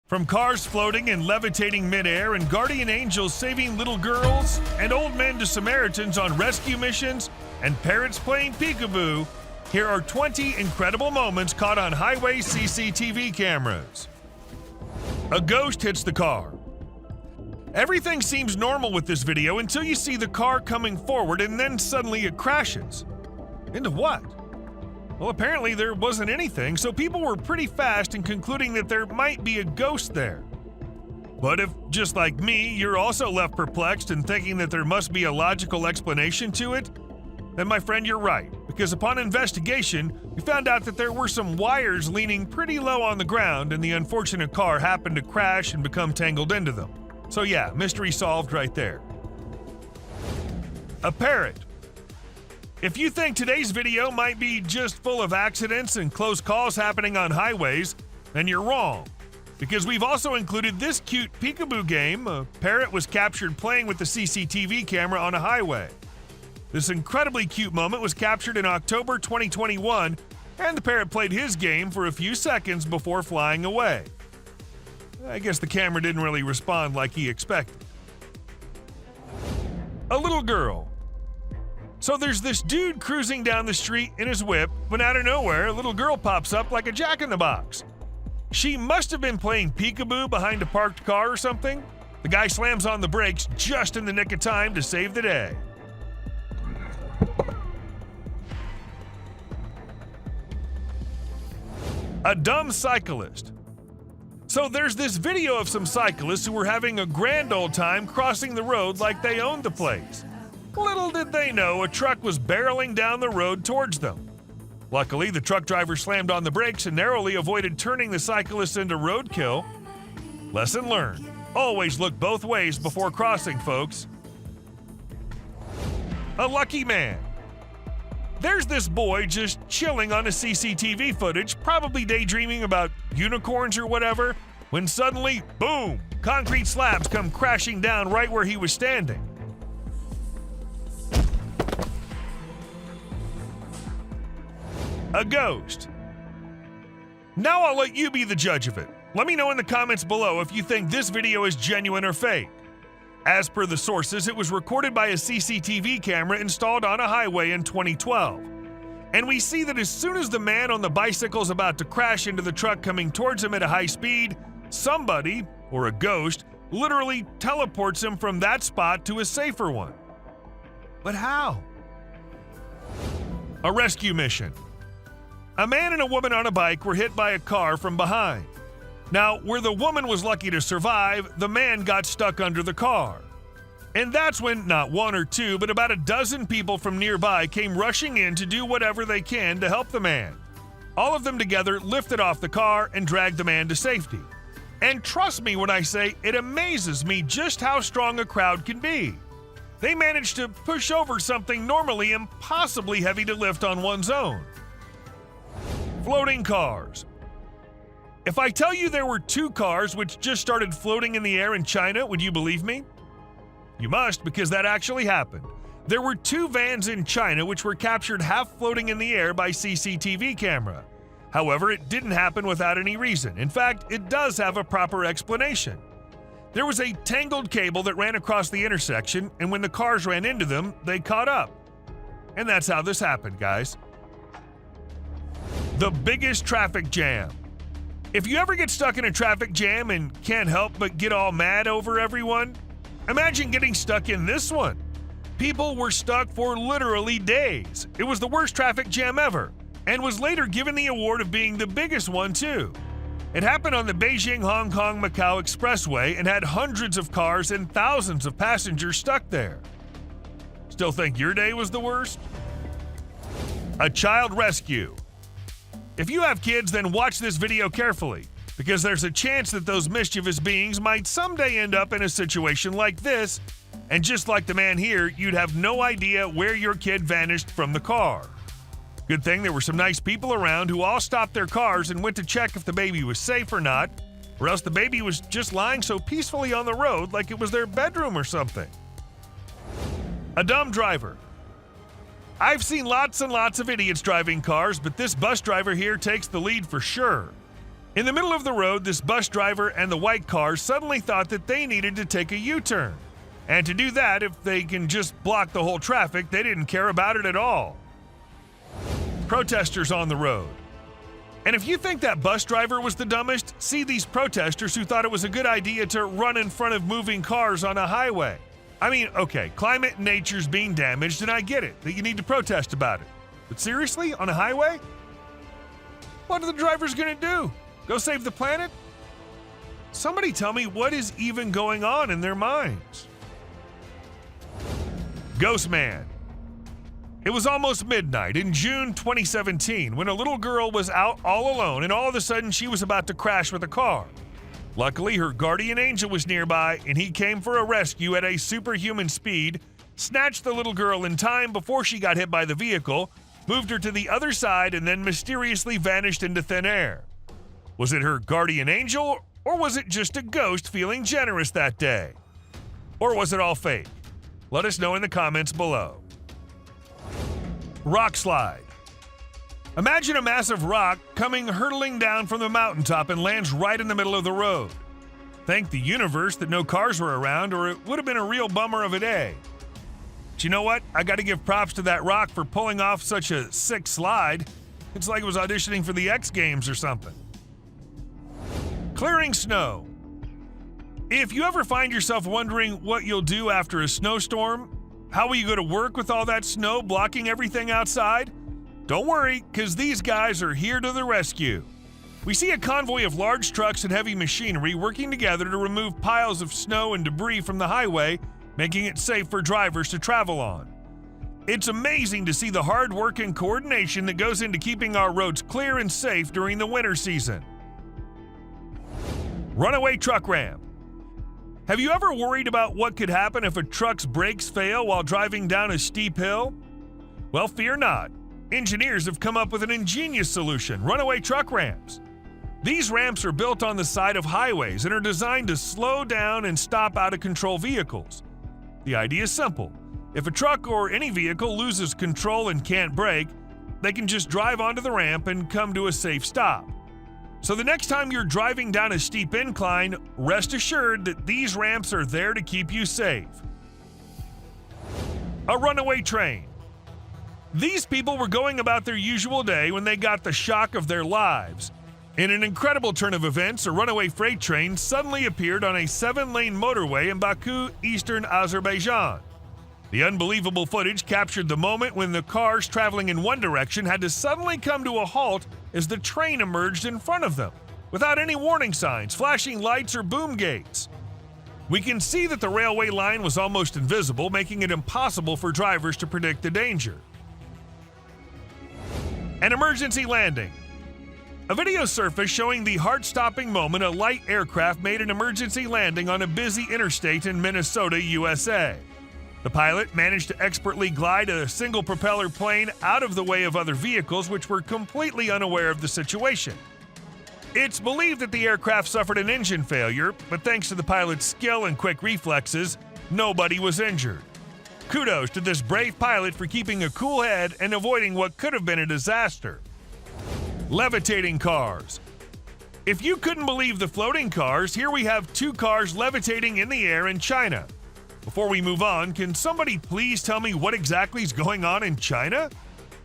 From cars floating and levitating midair and guardian angels saving little girls and old men to Samaritans on rescue missions and parrots playing peekaboo, here are 20 incredible moments caught on highway CCTV cameras. A ghost hits the car. Everything seems normal with this video until you see the car coming forward and then suddenly it crashes. Into what? Well, apparently there wasn't anything, so people were pretty fast in concluding that there might be a ghost there. But if, just like me, you're also left perplexed and thinking that there must be a logical explanation to it, then my friend, you're right, because upon investigation, we found out that there were some wires leaning pretty low on the ground and the unfortunate car happened to crash and become tangled into them. So yeah, mystery solved right there. A parrot. If you think today's video might be just full of accidents and close calls happening on highways, then you're wrong. Because we've also included this cute peekaboo game. A parrot was captured playing with the CCTV camera on a highway. This incredibly cute moment was captured in October 2021, and the parrot played his game for a few seconds before flying away. I guess the camera didn't really respond like he expected. A little girl. So there's this dude cruising down the street in his whip, when out of nowhere, a little girl pops up like a jack-in-the-box. She must have been playing peekaboo behind a parked car or something. The guy slams on the brakes just in the nick of time to save the day. A dumb cyclist. So there's this video of some cyclists who were having a grand old time crossing the road like they owned the place. Little did they know a truck was barreling down the road towards them. Luckily, the truck driver slammed on the brakes and narrowly avoided turning the cyclists into roadkill. Lesson learned. Always look both ways before crossing, folks. A lucky man. There's this boy just chilling on a CCTV footage, probably daydreaming about unicorns or whatever, when suddenly, boom, concrete slabs come crashing down right where he was standing. A ghost. Now I'll let you be the judge of it. Let me know in the comments below if you think this video is genuine or fake. As per the sources, it was recorded by a CCTV camera installed on a highway in 2012. And we see that as soon as the man on the bicycle is about to crash into the truck coming towards him at a high speed, somebody, or a ghost, literally teleports him from that spot to a safer one. But how? A rescue mission. A man and a woman on a bike were hit by a car from behind. Now, where the woman was lucky to survive, the man got stuck under the car. And that's when not one or two, but about a dozen people from nearby came rushing in to do whatever they can to help the man. All of them together lifted off the car and dragged the man to safety. And trust me when I say it amazes me just how strong a crowd can be. They managed to push over something normally impossibly heavy to lift on one's own. Floating cars. If I tell you there were two cars which just started floating in the air in China, would you believe me? You must, because that actually happened. There were two vans in China which were captured half floating in the air by CCTV camera. However, it didn't happen without any reason. In fact, it does have a proper explanation. There was a tangled cable that ran across the intersection, and when the cars ran into them, they caught up. And that's how this happened, guys. The biggest traffic jam. If you ever get stuck in a traffic jam and can't help but get all mad over everyone, imagine getting stuck in this one. People were stuck for literally days. It was the worst traffic jam ever, and was later given the award of being the biggest one too. It happened on the Beijing-Hong Kong-Macau Expressway and had hundreds of cars and thousands of passengers stuck there. Still think your day was the worst? A child rescue. If you have kids, then watch this video carefully, because there's a chance that those mischievous beings might someday end up in a situation like this, and just like the man here, you'd have no idea where your kid vanished from the car. Good thing there were some nice people around who all stopped their cars and went to check if the baby was safe or not, or else the baby was just lying so peacefully on the road like it was their bedroom or something. A dumb driver. I've seen lots and lots of idiots driving cars, but this bus driver here takes the lead for sure. In the middle of the road, this bus driver and the white car suddenly thought that they needed to take a U-turn. And to do that, if they can just block the whole traffic, they didn't care about it at all. Protesters on the road. And if you think that bus driver was the dumbest, see these protesters who thought it was a good idea to run in front of moving cars on a highway. I mean, okay, climate and nature's being damaged, and I get it, that you need to protest about it. But seriously, on a highway? What are the drivers gonna do? Go save the planet? Somebody tell me what is even going on in their minds. Ghost Man. It was almost midnight in June 2017 when a little girl was out all alone and all of a sudden she was about to crash with a car. Luckily, her guardian angel was nearby and he came for a rescue at a superhuman speed, snatched the little girl in time before she got hit by the vehicle, moved her to the other side, and then mysteriously vanished into thin air. Was it her guardian angel, or was it just a ghost feeling generous that day? Or was it all fake? Let us know in the comments below. Rock slide. Imagine a massive rock coming hurtling down from the mountaintop and lands right in the middle of the road. Thank the universe that no cars were around, or it would have been a real bummer of a day. But you know what? I gotta give props to that rock for pulling off such a sick slide. It's like it was auditioning for the X Games or something. Clearing snow. If you ever find yourself wondering what you'll do after a snowstorm, how will you go to work with all that snow blocking everything outside? Don't worry, because these guys are here to the rescue. We see a convoy of large trucks and heavy machinery working together to remove piles of snow and debris from the highway, making it safe for drivers to travel on. It's amazing to see the hard work and coordination that goes into keeping our roads clear and safe during the winter season. Runaway truck ramp. Have you ever worried about what could happen if a truck's brakes fail while driving down a steep hill? Well, fear not. Engineers have come up with an ingenious solution: runaway truck ramps. These ramps are built on the side of highways and are designed to slow down and stop out-of-control vehicles. The idea is simple. If a truck or any vehicle loses control and can't brake, they can just drive onto the ramp and come to a safe stop. So the next time you're driving down a steep incline, rest assured that these ramps are there to keep you safe. A runaway train. These people were going about their usual day when they got the shock of their lives. In an incredible turn of events, a runaway freight train suddenly appeared on a 7-lane motorway in Baku, eastern Azerbaijan. The unbelievable footage captured the moment when the cars traveling in one direction had to suddenly come to a halt as the train emerged in front of them, without any warning signs, flashing lights, or boom gates. We can see that the railway line was almost invisible, making it impossible for drivers to predict the danger. An emergency landing. A video surfaced showing the heart-stopping moment a light aircraft made an emergency landing on a busy interstate in Minnesota, USA. The pilot managed to expertly glide a single-propeller plane out of the way of other vehicles which were completely unaware of the situation. It's believed that the aircraft suffered an engine failure, but thanks to the pilot's skill and quick reflexes, nobody was injured. Kudos to this brave pilot for keeping a cool head and avoiding what could have been a disaster. Levitating cars. If you couldn't believe the floating cars, here we have 2 cars levitating in the air in China. Before we move on, can somebody please tell me what exactly is going on in China?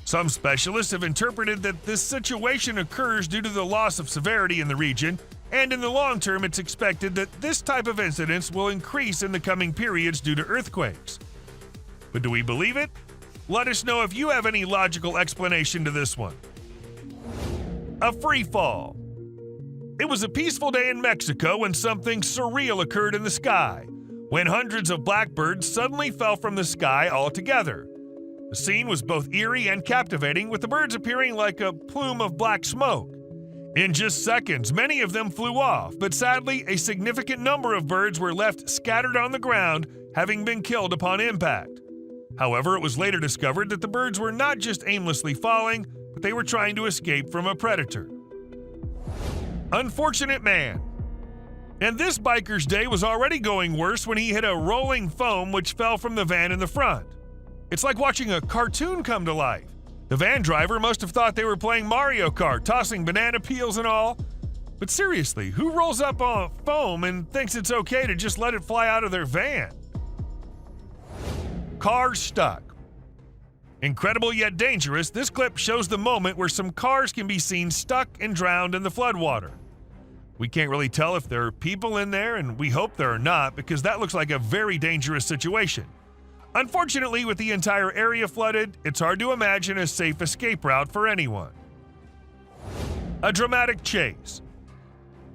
Some specialists have interpreted that this situation occurs due to the loss of severity in the region, and in the long term it's expected that this type of incidents will increase in the coming periods due to earthquakes. But do we believe it? Let us know if you have any logical explanation to this one. A free fall. It was a peaceful day in Mexico when something surreal occurred in the sky, when hundreds of blackbirds suddenly fell from the sky altogether. The scene was both eerie and captivating, with the birds appearing like a plume of black smoke. In just seconds, many of them flew off, but sadly, a significant number of birds were left scattered on the ground, having been killed upon impact. However, it was later discovered that the birds were not just aimlessly falling, but they were trying to escape from a predator. Unfortunate man. And this biker's day was already going worse when he hit a rolling foam which fell from the van in the front. It's like watching a cartoon come to life. The van driver must have thought they were playing Mario Kart, tossing banana peels and all. But seriously, who rolls up on foam and thinks it's okay to just let it fly out of their van? Car stuck. Incredible yet dangerous, this clip shows the moment where some cars can be seen stuck and drowned in the floodwater. We can't really tell if there are people in there, and we hope there are not, because that looks like a very dangerous situation. Unfortunately, with the entire area flooded, it's hard to imagine a safe escape route for anyone. A dramatic chase.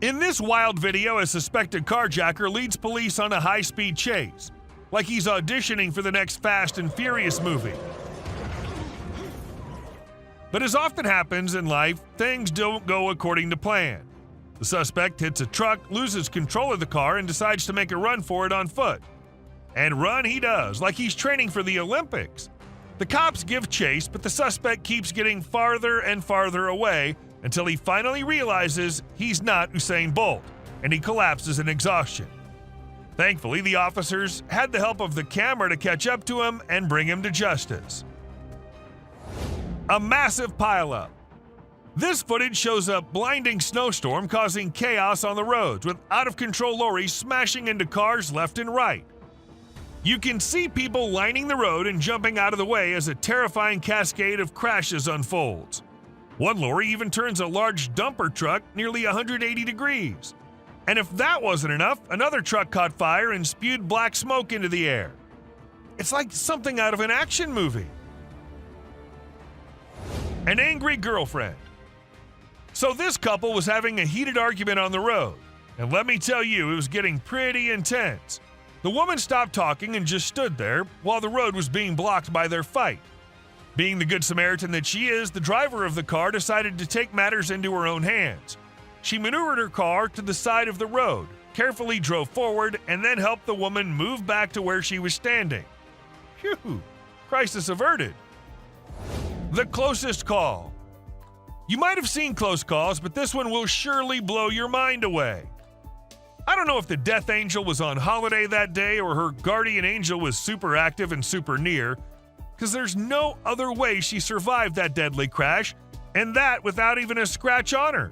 In this wild video, a suspected carjacker leads police on a high-speed chase, like he's auditioning for the next Fast and Furious movie. But as often happens in life, things don't go according to plan. The suspect hits a truck, loses control of the car, and decides to make a run for it on foot. And run he does, like he's training for the Olympics. The cops give chase, but the suspect keeps getting farther and farther away until he finally realizes he's not Usain Bolt, and he collapses in exhaustion. Thankfully, the officers had the help of the camera to catch up to him and bring him to justice. A massive pileup. This footage shows a blinding snowstorm causing chaos on the roads, with out-of-control lorries smashing into cars left and right. You can see people lining the road and jumping out of the way as a terrifying cascade of crashes unfolds. One lorry even turns a large dumper truck nearly 180 degrees. And if that wasn't enough, another truck caught fire and spewed black smoke into the air. It's like something out of an action movie. An angry girlfriend. So this couple was having a heated argument on the road, and let me tell you, it was getting pretty intense. The woman stopped talking and just stood there while the road was being blocked by their fight. Being the good Samaritan that she is, the driver of the car decided to take matters into her own hands. She maneuvered her car to the side of the road, carefully drove forward, and then helped the woman move back to where she was standing. Phew, crisis averted. The closest call. You might have seen close calls, but this one will surely blow your mind away. I don't know if the death angel was on holiday that day or her guardian angel was super active and super near, because there's no other way she survived that deadly crash, and that without even a scratch on her.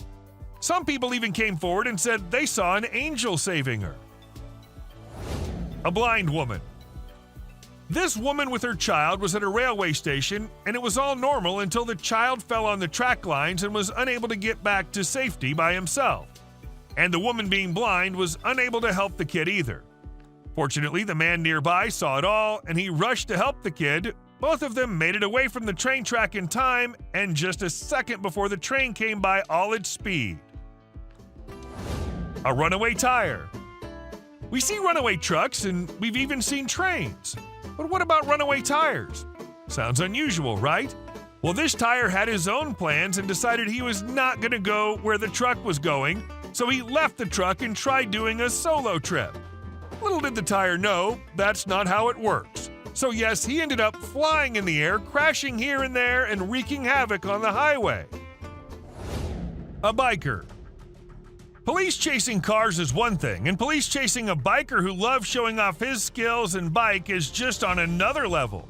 Some people even came forward and said they saw an angel saving her. A blind woman. This woman with her child was at a railway station, and it was all normal until the child fell on the track lines and was unable to get back to safety by himself. And the woman, being blind, was unable to help the kid either. Fortunately, the man nearby saw it all, and he rushed to help the kid. Both of them made it away from the train track in time, and just a second before the train came by all its speed. A runaway tire. We see runaway trucks, and we've even seen trains. But what about runaway tires? Sounds unusual, right? Well, this tire had his own plans and decided he was not going to go where the truck was going, so he left the truck and tried doing a solo trip. Little did the tire know, that's not how it works. So yes, he ended up flying in the air, crashing here and there, and wreaking havoc on the highway. A biker. Police chasing cars is one thing, and police chasing a biker who loves showing off his skills and bike is just on another level.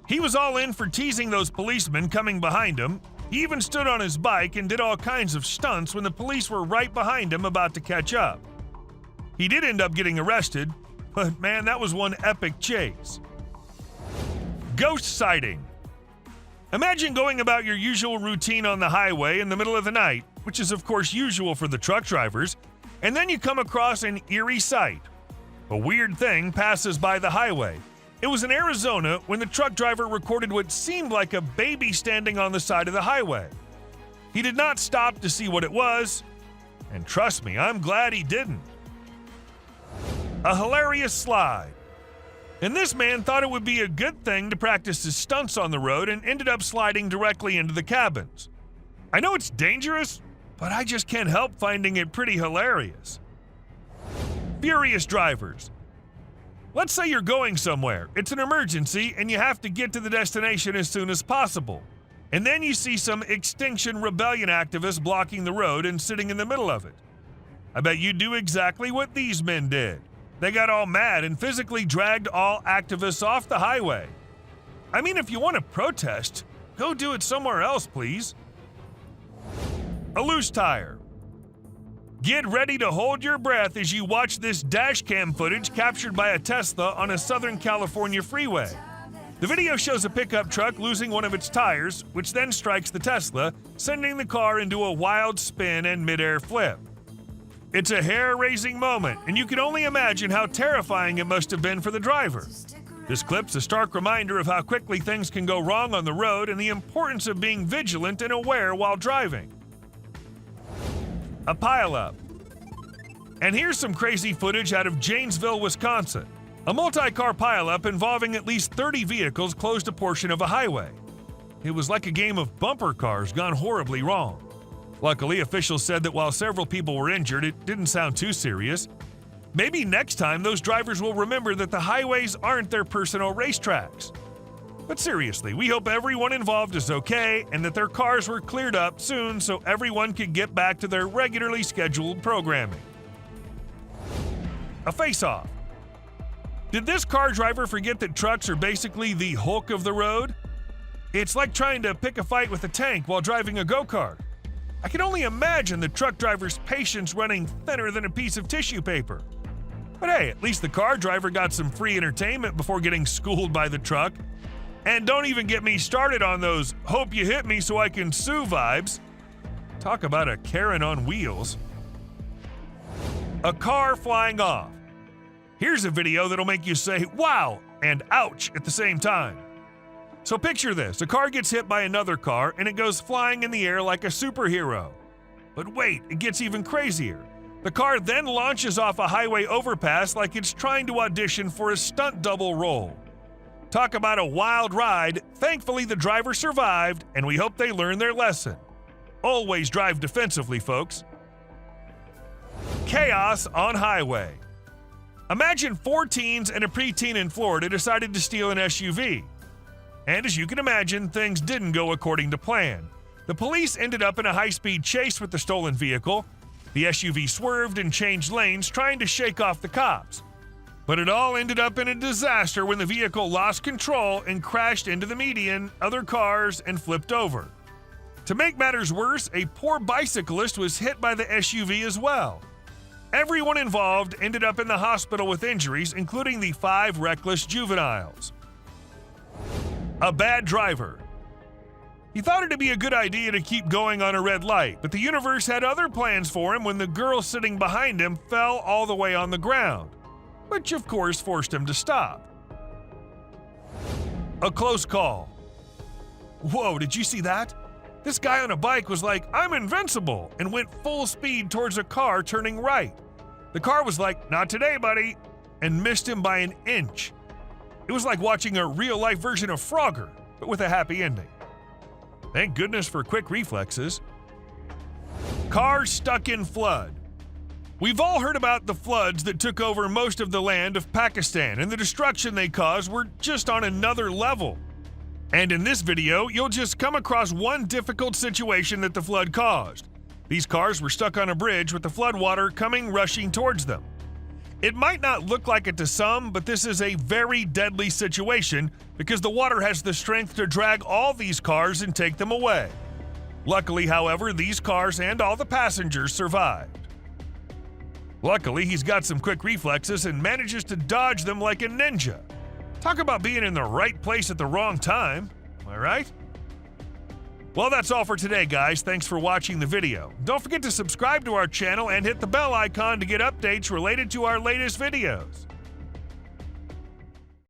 He was all in for teasing those policemen coming behind him. He even stood on his bike and did all kinds of stunts when the police were right behind him about to catch up. He did end up getting arrested, but man, that was one epic chase. Ghost sighting. Imagine going about your usual routine on the highway in the middle of the night, which is of course usual for the truck drivers, and then you come across an eerie sight. A weird thing passes by the highway. It was in Arizona when the truck driver recorded what seemed like a baby standing on the side of the highway. He did not stop to see what it was, and trust me, I'm glad he didn't. A hilarious slide. And this man thought it would be a good thing to practice his stunts on the road and ended up sliding directly into the cabins. I know it's dangerous, but I just can't help finding it pretty hilarious. Furious drivers. Let's say you're going somewhere, it's an emergency, and you have to get to the destination as soon as possible. And then you see some Extinction Rebellion activists blocking the road and sitting in the middle of it. I bet you do exactly what these men did. They got all mad and physically dragged all activists off the highway. I mean, if you want to protest, go do it somewhere else, please. A loose tire. Get ready to hold your breath as you watch this dashcam footage captured by a Tesla on a Southern California freeway. The video shows a pickup truck losing one of its tires, which then strikes the Tesla, sending the car into a wild spin and midair flip. It's a hair-raising moment, and you can only imagine how terrifying it must have been for the driver. This clip's a stark reminder of how quickly things can go wrong on the road and the importance of being vigilant and aware while driving. A pileup. And here's some crazy footage out of Janesville, Wisconsin. A multi-car pileup involving at least 30 vehicles closed a portion of a highway. It was like a game of bumper cars gone horribly wrong. Luckily, officials said that while several people were injured, it didn't sound too serious. Maybe next time those drivers will remember that the highways aren't their personal racetracks. But seriously, we hope everyone involved is okay and that their cars were cleared up soon so everyone could get back to their regularly scheduled programming. A face-off. Did this car driver forget that trucks are basically the Hulk of the road? It's like trying to pick a fight with a tank while driving a go-kart. I can only imagine the truck driver's patience running thinner than a piece of tissue paper. But hey, at least the car driver got some free entertainment before getting schooled by the truck. And don't even get me started on those "hope you hit me so I can sue" vibes. Talk about a Karen on wheels. A car flying off. Here's a video that'll make you say "wow" and "ouch" at the same time. So picture this, a car gets hit by another car and it goes flying in the air like a superhero. But wait, it gets even crazier. The car then launches off a highway overpass like it's trying to audition for a stunt double role. Talk about a wild ride. Thankfully, the driver survived, and we hope they learn their lesson. Always drive defensively, folks. Chaos on highway. Imagine 4 teens and a preteen in Florida decided to steal an SUV. And as you can imagine, things didn't go according to plan. The police ended up in a high-speed chase with the stolen vehicle. The SUV swerved and changed lanes, trying to shake off the cops. But it all ended up in a disaster when the vehicle lost control and crashed into the median, other cars, and flipped over. To make matters worse, a poor bicyclist was hit by the SUV as well. Everyone involved ended up in the hospital with injuries, including the 5 reckless juveniles. A bad driver. He thought it'd be a good idea to keep going on a red light, but the universe had other plans for him when the girl sitting behind him fell all the way on the ground, which of course forced him to stop. A close call. Whoa, did you see that? This guy on a bike was like, "I'm invincible," and went full speed towards a car turning right. The car was like, "Not today, buddy," and missed him by an inch. It was like watching a real-life version of Frogger, but with a happy ending. Thank goodness for quick reflexes. Car stuck in flood. We've all heard about the floods that took over most of the land of Pakistan, and the destruction they caused were just on another level. And in this video, you'll just come across one difficult situation that the flood caused. These cars were stuck on a bridge with the floodwater coming rushing towards them. It might not look like it to some, but this is a very deadly situation because the water has the strength to drag all these cars and take them away. Luckily, however, these cars and all the passengers survived. Luckily, he's got some quick reflexes and manages to dodge them like a ninja. Talk about being in the right place at the wrong time, am I right? Well, that's all for today, guys. Thanks for watching the video. Don't forget to subscribe to our channel and hit the bell icon to get updates related to our latest videos.